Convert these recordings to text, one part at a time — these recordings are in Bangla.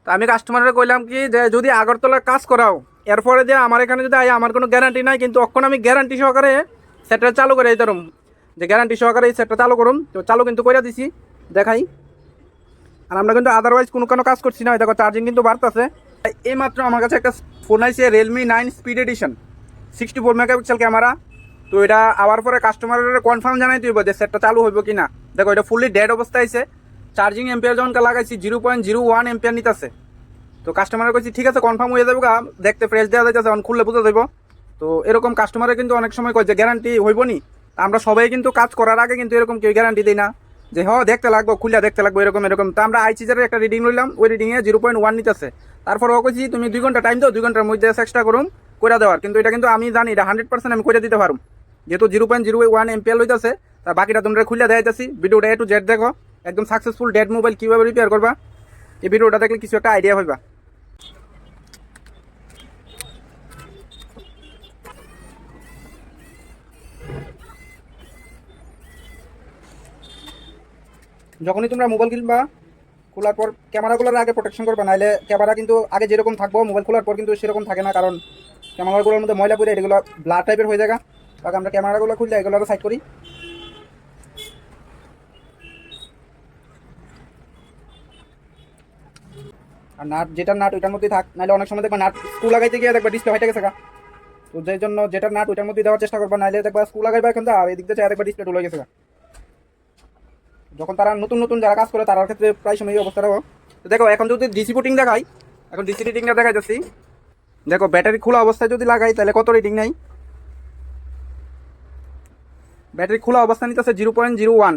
তো আমি কাস্টমারের কইলাম কি যে যদি আগরতলা কাজ করাও এরপরে যে আমার এখানে যদি আয় আমার কোনো গ্যারান্টি নাই, কিন্তু তখন আমি গ্যারান্টি সহকারে সেটটা চালু করে দিতে পারুম, যে গ্যারান্টি সহকারে এই সেটটা চালু করুন। তো চালু কিন্তু করে দিছি, দেখাই। আর আমরা কিন্তু আদারওয়াইজ কোনো কাজ করছি না। দেখো চার্জিং কিন্তু বাড়তেছে। এই মাত্র আমার কাছে একটা ফোন আইছে Realme 9 speed addition, 64 megapixel camera. তো এটা আবার পরে কাস্টমারের কনফার্ম জানাই দিব যে সেটটা চালু হইব কি না। দেখো এটা ফুললি ডেড অবস্থায় আছে। চার্জিং এম্পিয়ার যখন লাগাইছি 0.01 এম্পিয়ার নিতেছে। তো কাস্টমারের কইছি ঠিক আছে কনফার্ম হয়ে যাবে, দেখতে ফ্রেশ দেওয়া যাইতেছে, অন খুললে বোঝা যাইব। তো এরকম কাস্টমারের কিন্তু অনেক সময় কয় যে গ্যারান্টি হইব নি। আমরা সবাই কিন্তু কাজ করার আগে কিন্তু এরকম কেউ গ্যারান্টি দিই না যে দেখতে লাগবো, খুলে দেখতে লাগবো এরকম। তো আমরা আইচিজের একটা রিডিং নিলাম, ওই রিডিংয়ে 0.1 নিতেছে। তারপর ও কইছি তুমি 2 ঘন্টা টাইম দাও, 2 ঘন্টার মধ্যে চেষ্টা করুন করে দেওয়ার। কিন্তু এটা কিন্তু আমি জানি এটা 100% আমি করে দিতে পারুম, যেহেতু 0.01 এম্পিয়ার লইতেছে। তার বাকিটা তোমরা খুলে দেখাইতেছি। ভিডিওটা A to Z দেখো, একদম সাকসেসফুল ডেড মোবাইল কীভাবে রিপেয়ার করবা। এই ভিডিওটা দেখলে কিছু একটা আইডিয়া হইবা। যখনই তোমরা মোবাইল কিনবা খোলার পর ক্যামেরাগুলোর আগে প্রোটেকশন করবা, নাহলে ক্যামেরা কিন্তু আগে যেরকম থাকবো মোবাইল খোলার পর কিন্তু সেরকম থাকে না। কারণ ক্যামেরাগুলোর মধ্যে ময়লা পড়ে এগুলো ব্লাড টাইপের হয়ে যায়। তাকে আমরা ক্যামেরাগুলো খুললে এগুলো সাইড করি। আর নাট যেটা নাট ওইটার মধ্যেই থাক, নাহলে অনেক সময় দেখবা নাট স্ক্রু লাগাইতে গিয়ে দেখবা ডিসপ্লে হয়ে গেছে। তো যেই জন্য যেটা নাট ওইটার মধ্যে দেওয়ার চেষ্টা করবা, নাহলে দেখবা স্ক্রু লাগাইবা এখন আর এদিক দিয়ে দেখবা ডিসপ্লে ডুলে গেছে। যখন তারা নতুন যারা কাজ করে তার ক্ষেত্রে প্রায় সময় এই অবস্থাটা। তো দেখো এখন যদি ডিসি বুটিং দেখাই, এখন ডিসি রিডিংটা দেখাই যাচ্ছি। দেখো ব্যাটারি খোলা অবস্থায় যদি লাগাই তাহলে কত রিডিং নেই। ব্যাটারি খোলা অবস্থা নিতেছে 0.01।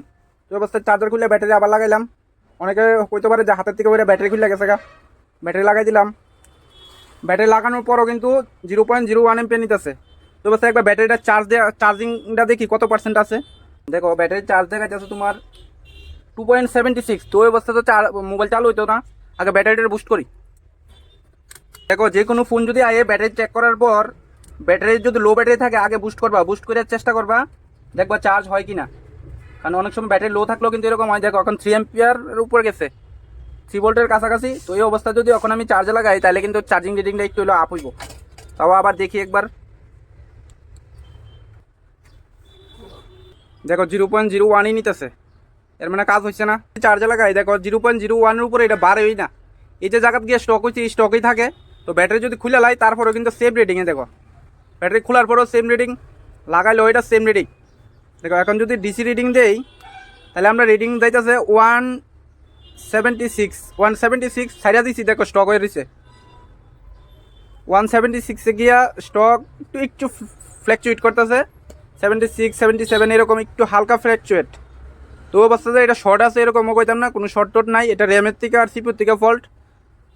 এই অবস্থায় চার্জার খুলে ব্যাটারি আবার লাগাইলাম। অনেকে হইতে পারে যে হাতের থেকে ওইটা ব্যাটারি খুলে গেছে ব্যাটারি লাগাই দিলাম। ব্যাটারি লাগানোর পরও কিন্তু 0.01 এম্পিয়ার নিতেছে। তো অবস্থায় একবার ব্যাটারিটা চার্জিংটা দেখি কত পার্সেন্ট আছে। দেখো ব্যাটারি চার্জ দেখাইতেছে তোমার 2.76। তো ওই অবস্থা তো মোবাইল চালু হইতো না। আগে ব্যাটারিটা বুস্ট করি। দেখো যে কোনো ফোন যদি আয়ে ব্যাটারি চেক করার পর ব্যাটারি যদি লো ব্যাটারি থাকে আগে বুস্ট করবা, বুস্ট করে চেষ্টা করবা দেখবা চার্জ হয় কি না। কারণ অনেক সময় ব্যাটারি লো থাকলেও কিন্তু এরকম হয়। দেখো এখন 3 এম্পিয়ারের উপরে গেছে, 3 ভোল্টের কাছাকাছি। তো এই অবস্থা যদি এখন আমি চার্জে লাগাই তাহলে কিন্তু চার্জিং রিডিংটা একটু হলো আপ হইব। তাও আবার দেখি একবার। দেখো 0.01ই নিতেছে, এর মানে কাজ হচ্ছে না। চার্জে লাগাই দেখো 0.01-এর উপরে এটা বাড়েই না। এই যে জায়গা গিয়ে স্টক হচ্ছে স্টকেই থাকে। তো ব্যাটারি যদি খুলে লাই তারপরেও কিন্তু সেম রিডিংয়ে দেখো ব্যাটারি খোলার পরেও সেম রিডিং, লাগাইলেও এটা সেম রিডিং। দেখো এখন যদি ডিসি রিডিং দেই তাহলে আমরা রিডিং দিতেছে 176 ছাইড়া দিছি। দেখো স্টক হয়ে রয়েছে 176-এ গিয়া স্টক একটু ফ্ল্যাকচুয়েট করতেছে, 76, 77 এরকম একটু হালকা ফ্ল্যাকচুয়েট। তো অবস্থাতে এটা শর্ট আছে এরকমও কইতাম না, কোনো শর্ট টট নাই। এটা র্যামের থেকে আর সিপিউর থেকে ফল্ট।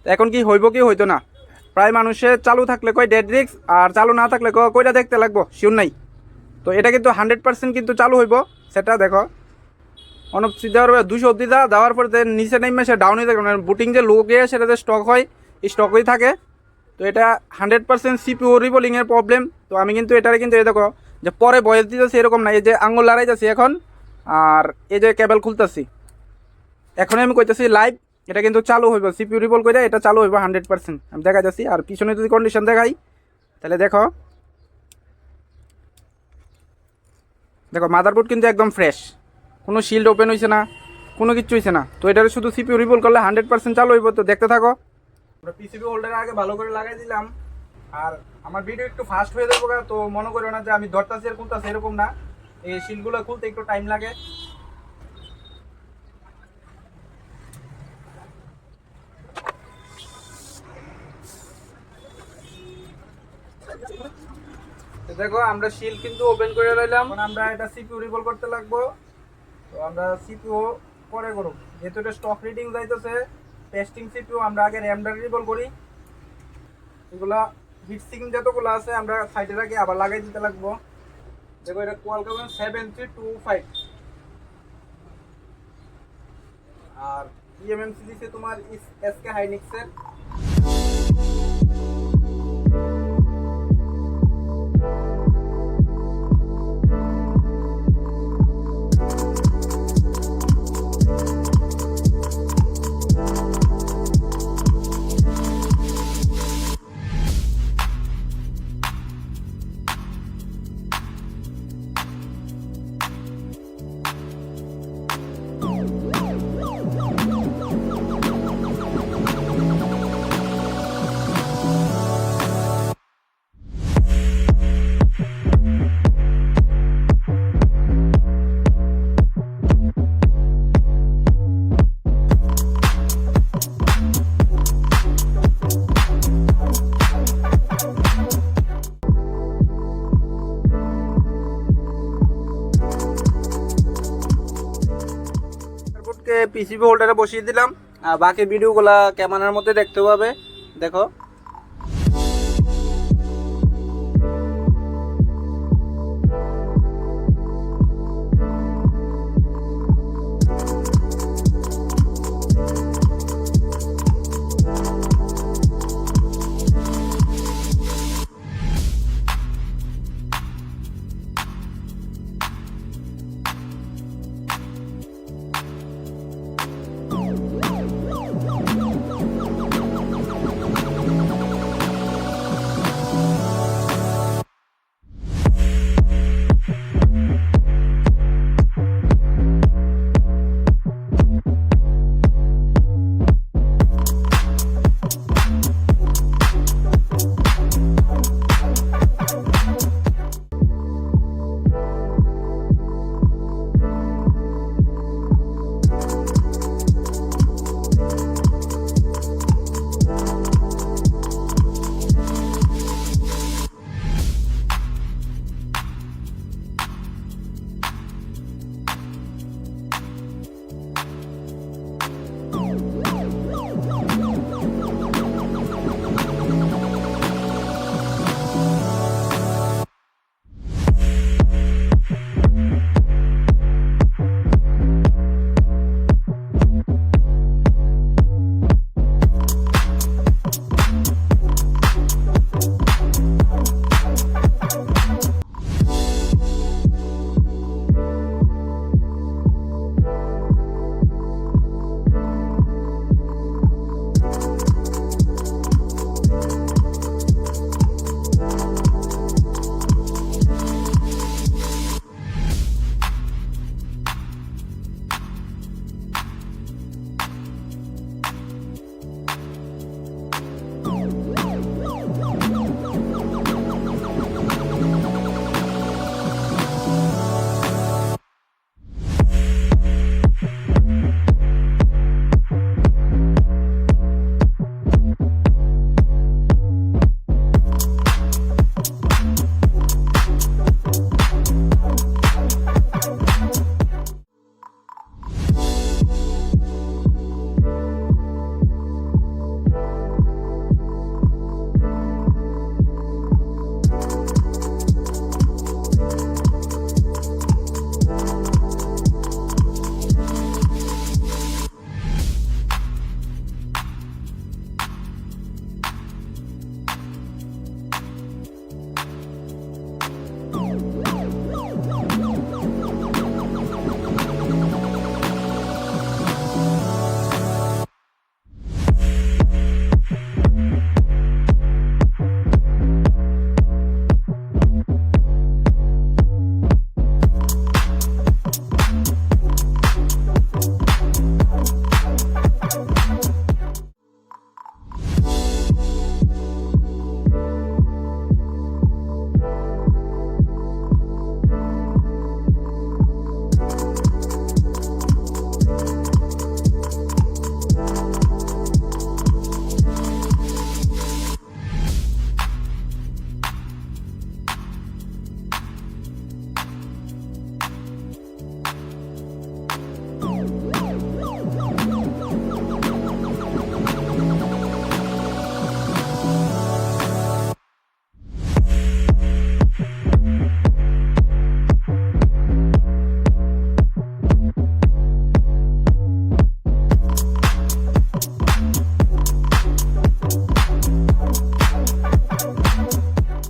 এখন কি হইব কি হইতো না। প্রায় মানুষের চালু থাকলে কয় ডেড রিক্স, আর চালু না থাকলে কয়টা দেখতে লাগবো শিওর নাই। তো এটা কিন্তু 100% কিন্তু চালু হইব। সেটা দেখো অনেক দেওয়ার 200 অব্দি দেওয়ার পরে নিচে নেমে সে ডাউন হয়ে থাকে। মানে বুটিং যে লো গিয়ে সেটা যে স্টক হয় এই স্টকই থাকে। তো এটা 100% সিপিউ রিবোলিংয়ের প্রবলেম। তো আমি কিন্তু এটারে কিন্তু এই দেখো যে পরে বয়স দিতেছি এরকম না, এই যে আঙুল লড়াই যাচ্ছি এখন, আর এই যে কেবল খুলতেছি এখন আমি কইতেছি লাইভ এটা কিন্তু চালু হইব। সিপিউ রিবল করে এটা চালু হইব 100%। আমি দেখা যাচ্ছি। আর পিছনে যদি কন্ডিশন দেখাই তাহলে দেখো মাদারবোর্ড কিন্তু একদম ফ্রেশ, কোনো শিল্ড ওপেন হয়েছে না, কোনো কিছু হয়েছে না। তো এটার শুধু সিপিউ রিবল করলে 100% চালু হইব। তো দেখতে থাকো। আমরা পিসিবি হোল্ডারের আগে ভালো করে লাগাই দিলাম। আর আমার ভিডিও একটু ফাস্ট হয়ে যাবো, তো মনে করো না যে আমি ধরতাছি আর খুলতাছি এরকম না। এই শিলগুলো খুলতে একটু টাইম লাগে। দেখো আমরা শিল কিন্তু ওপেন করে রইলাম। আমরা এটা সিপিউ রিবল করতে লাগবো। তো আমরা সিপিউ পরে করব, যেহেতু এটা স্টক রিডিং যাইতেছে টেস্টিং সিপিউ। আমরা আগে র্যামটা রিবল করি। এগুলা হিট সিং যতগুলো আছে আমরা সাইডে রাখি, আবার লাগাই দিতে লাগবো। দেখো এটা কোয়ালকম 7325 আর ইএমএমসি দিছে তোমার এসকে হাইনিক্সের। পিসিবি হোল্ডারে বসিয়ে দিলাম, আর বাকি ভিডিওগুলা ক্যামেরার মধ্যে দেখতে পাবে। দেখো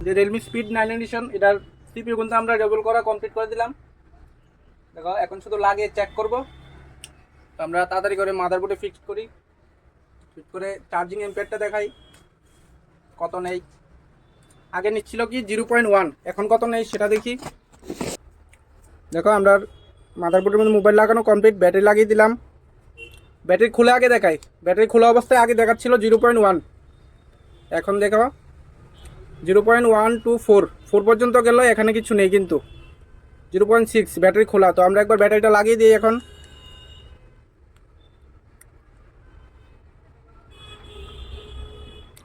যে রিয়েলমি স্পিড 9 এডিশন, এটার সিপিইউ কিন্তু আমরা ডবল করা কমপ্লিট করে দিলাম। দেখো এখন শুধু লাগিয়ে চেক করব। তো আমরা তাড়াতাড়ি করে মাদারবোর্ডে ফিক্স করি, ফিক্স করে চার্জিং এম্পিয়ারটা দেখাই কত নেই। আগে নিচ্ছিল কি 0.1, এখন কত নেই সেটা দেখি। দেখো আমরা মাদারবোর্ডের মধ্যে মোবাইল লাগানো কমপ্লিট, ব্যাটারি লাগিয়ে দিলাম। ব্যাটারি খুলে আগে দেখাই, ব্যাটারি খোলা অবস্থায় আগে দেখাচ্ছিল 0.1, এখন দেখো 0.124 4 পর্যন্ত গেল, এখানে কিছু নেই কিন্তু 0.6 ব্যাটারি খোলা। তো আমরা একবার ব্যাটারিটা লাগিয়ে দিই এখন।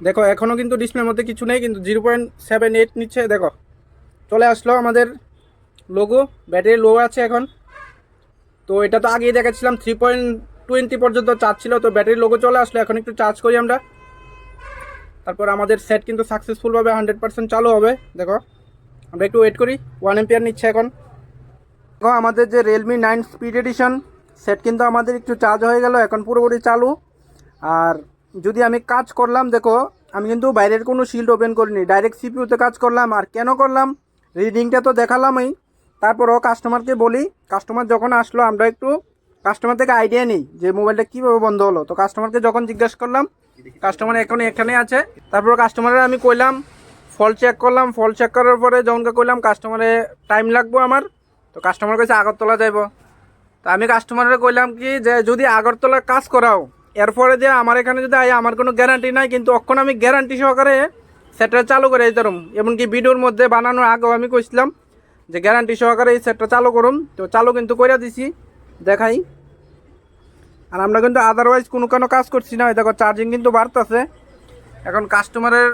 দেখো এখনও কিন্তু ডিসপ্লের মধ্যে কিছু নেই, কিন্তু 0.78 নিচ্ছে। দেখো চলে আসলো আমাদের লোগো, ব্যাটারি লো আছে এখন। তো এটা তো আগেই দেখাচ্ছিলাম 3.2 20 পর্যন্ত চার্জ ছিল, তো ব্যাটারির লোগো চলে আসলো। এখন একটু চার্জ করি আমরা, তারপর আমাদের সেট কিন্তু সাকসেসফুলভাবে 100% চালু হবে। দেখো আমরা একটু ওয়েট করি। 1 এম্পিয়ার নিচ্ছে এখন। দেখো আমাদের যে রিয়েলমি 9 স্পিড এডিশন সেট কিন্তু আমাদের একটু চার্জ হয়ে গেল, এখন পুরোপুরি চালু। আর যদি আমি কাজ করলাম, দেখো আমি কিন্তু বাইরের কোনো শিল্ড ওপেন করিনি, ডাইরেক্ট সিপিইউতে কাজ করলাম। আর কেন করলাম, রিডিংটা তো দেখালামই। তারপরও কাস্টমারকে বলি, কাস্টমার যখন আসলো আমরা একটু কাস্টমার থেকে আইডিয়া নিই যে মোবাইলটা কীভাবে বন্ধ হলো। তো কাস্টমারকে যখন জিজ্ঞেস করলাম, কাস্টমার এখন এখানে আছে। তারপর কাস্টমারের আমি কইলাম, ফল চেক করলাম। ফল চেক করার পরে যখনকে কইলাম কাস্টমারে টাইম লাগবো আমার, তো কাস্টমার কাছে আগরতলা যাইব। তো আমি কাস্টমারে কইলাম কি যে যদি আগরতলার কাজ করাও, এরপরে যে আমার এখানে যদি আয় আমার কোনো গ্যারান্টি নাই, কিন্তু অখন আমি গ্যারান্টি সহকারে সেটটা চালু করে দিতে পারুম। এমনকি ভিডিওর মধ্যে বানানোর আগেও আমি কইছিলাম যে গ্যারান্টি সহকারে এই সেটটা চালু করুন। তো চালু কিন্তু করে দিছি, দেখাই। আর আমরা কিন্তু আদারওয়াইজ কোনো কাজ করছি না। দেখো চার্জিং কিন্তু বাড়তেছে। এখন কাস্টমারের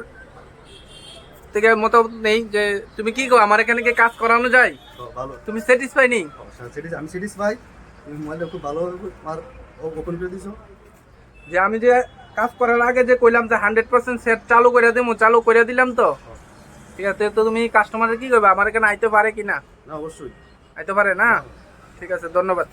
থেকে মতামত নেই যে তুমি কি গো আমার এখানে কি কাজ করানো যায়, ভালো। তুমি স্যাটিসফাই নেই? আমি স্যাটিসফাই। তুমি মোবাইলটা খুব ভালো আর ওপেন করে দিছো। যে আমি যে কাজ করার আগে যে কইলাম যে 100% সেট চালু করে দেবো, চালু করে দিলাম। তো ঠিক আছে, তো তুমি কাস্টমারের কি করবে, আমার এখানে আইতে পারে কি না? না, অবশ্যই আইতে পারে না। ঠিক আছে, ধন্যবাদ।